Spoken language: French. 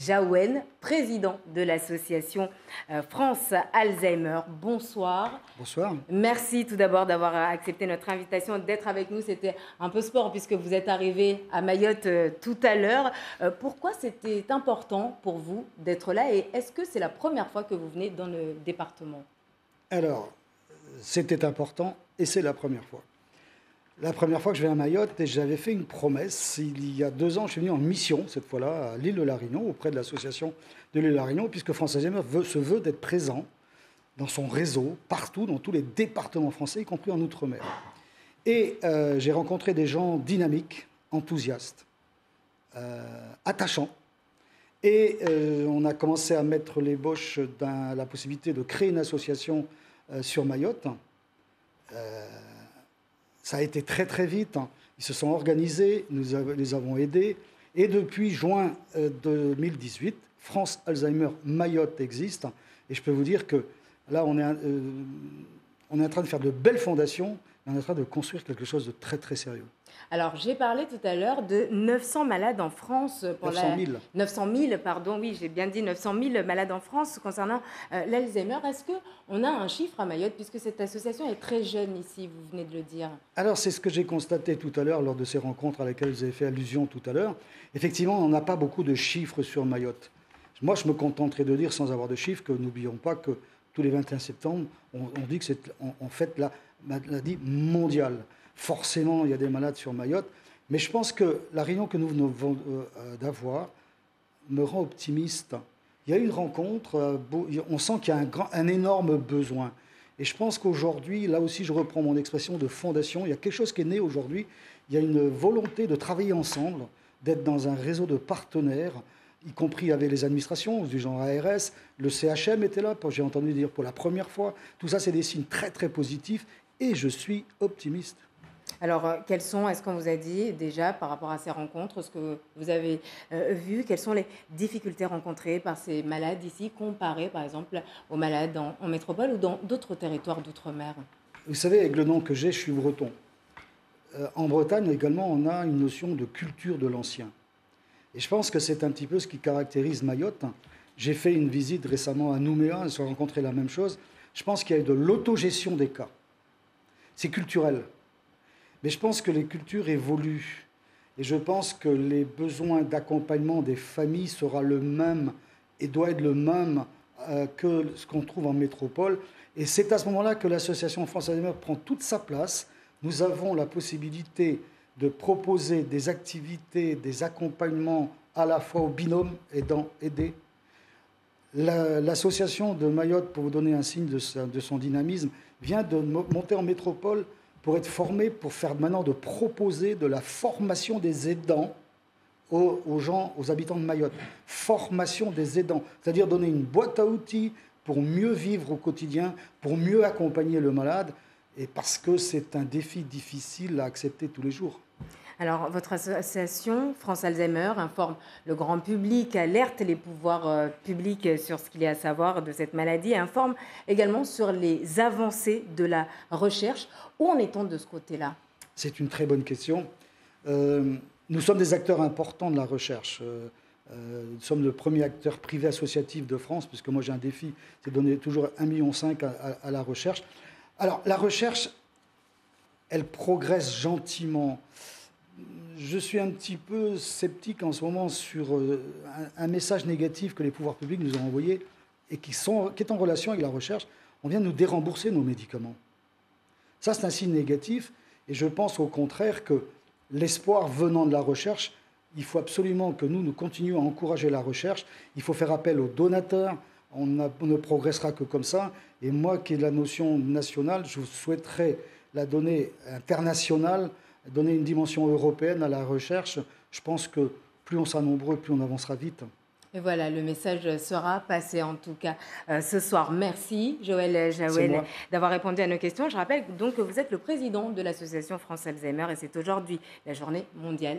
Jaouen, président de l'association France Alzheimer. Bonsoir. Bonsoir. Merci tout d'abord d'avoir accepté notre invitation, d'être avec nous. C'était un peu sport puisque vous êtes arrivé à Mayotte tout à l'heure. Pourquoi c'était important pour vous d'être là et est-ce que c'est la première fois que vous venez dans le département? Alors, c'était important et c'est la première fois. La première fois que je vais à Mayotte, et j'avais fait une promesse. Il y a 2 ans, je suis venu en mission, cette fois-là, à l'île de la Réunion, auprès de l'association de l'île de la Réunion, puisque France Alzheimer se veut d'être présent dans son réseau, partout, dans tous les départements français, y compris en Outre-mer. Et j'ai rencontré des gens dynamiques, enthousiastes, attachants. Et on a commencé à mettre l'ébauche dans la possibilité de créer une association sur Mayotte. Ça a été très très vite. Ils se sont organisés, nous les avons aidés. Et depuis juin 2018, France Alzheimer Mayotte existe. Et je peux vous dire que là, on est en train de faire de belles fondations. On est en train de construire quelque chose de très très sérieux. Alors, j'ai parlé tout à l'heure de 900 malades en France. 900 000. 900 000, pardon, oui, j'ai bien dit 900 000 malades en France concernant l'Alzheimer. Est-ce qu'on a un chiffre à Mayotte, puisque cette association est très jeune ici, vous venez de le dire? Alors, c'est ce que j'ai constaté tout à l'heure lors de ces rencontres à laquelle vous avez fait allusion tout à l'heure. Effectivement, on n'a pas beaucoup de chiffres sur Mayotte. Moi, je me contenterai de dire, sans avoir de chiffres, que n'oublions pas que tous les 21 septembre, on dit que c'est en fait la maladie mondiale. Forcément, il y a des malades sur Mayotte, mais je pense que la réunion que nous venons d'avoir me rend optimiste. Il y a eu une rencontre, on sent qu'il y a un énorme besoin. Et je pense qu'aujourd'hui, là aussi je reprends mon expression de fondation, il y a quelque chose qui est né aujourd'hui, il y a une volonté de travailler ensemble, d'être dans un réseau de partenaires, y compris avec les administrations, du genre ARS, le CHM était là, j'ai entendu dire pour la première fois. Tout ça, c'est des signes très très positifs et je suis optimiste. Alors, est-ce qu'on vous a dit déjà par rapport à ces rencontres, ce que vous avez vu, quelles sont les difficultés rencontrées par ces malades ici, comparées par exemple aux malades en métropole ou dans d'autres territoires d'outre-mer? Vous savez, avec le nom que j'ai, je suis breton. En Bretagne également, on a une notion de culture de l'ancien. Et je pense que c'est un petit peu ce qui caractérise Mayotte. J'ai fait une visite récemment à Nouméa, on s'est rencontré la même chose. Je pense qu'il y a de l'autogestion des cas. C'est culturel. Mais je pense que les cultures évoluent. Et je pense que les besoins d'accompagnement des familles sera le même et doit être le même que ce qu'on trouve en métropole. Et c'est à ce moment-là que l'association France Alzheimer prend toute sa place. Nous avons la possibilité de proposer des activités, des accompagnements à la fois au binôme aidant, aider. L'association de Mayotte, pour vous donner un signe de son dynamisme, vient de monter en métropole pour être formé, pour faire maintenant de proposer de la formation des aidants aux gens, aux habitants de Mayotte. Formation des aidants, c'est-à-dire donner une boîte à outils pour mieux vivre au quotidien, pour mieux accompagner le malade, et parce que c'est un défi difficile à accepter tous les jours. Alors, votre association, France Alzheimer, informe le grand public, alerte les pouvoirs publics sur ce qu'il y a à savoir de cette maladie, et informe également sur les avancées de la recherche. Où en est-on de ce côté-là? C'est une très bonne question. Nous sommes des acteurs importants de la recherche. Nous sommes le premier acteur privé associatif de France, puisque moi j'ai un défi, c'est de donner toujours 1,5 million à la recherche. Alors, la recherche, elle progresse gentiment. Je suis un petit peu sceptique en ce moment sur un message négatif que les pouvoirs publics nous ont envoyé et qui est en relation avec la recherche. On vient de nous dérembourser nos médicaments. Ça, c'est un signe négatif. Et je pense au contraire que l'espoir venant de la recherche, il faut absolument que nous continuions à encourager la recherche. Il faut faire appel aux donateurs. On ne progressera que comme ça. Et moi, qui ai la notion nationale, je souhaiterais la donner internationale, donner une dimension européenne à la recherche. Je pense que plus on sera nombreux, plus on avancera vite. Et voilà, le message sera passé en tout cas ce soir. Merci Joël Jaouen d'avoir répondu à nos questions. Je rappelle donc que vous êtes le président de l'association France Alzheimer et c'est aujourd'hui la journée mondiale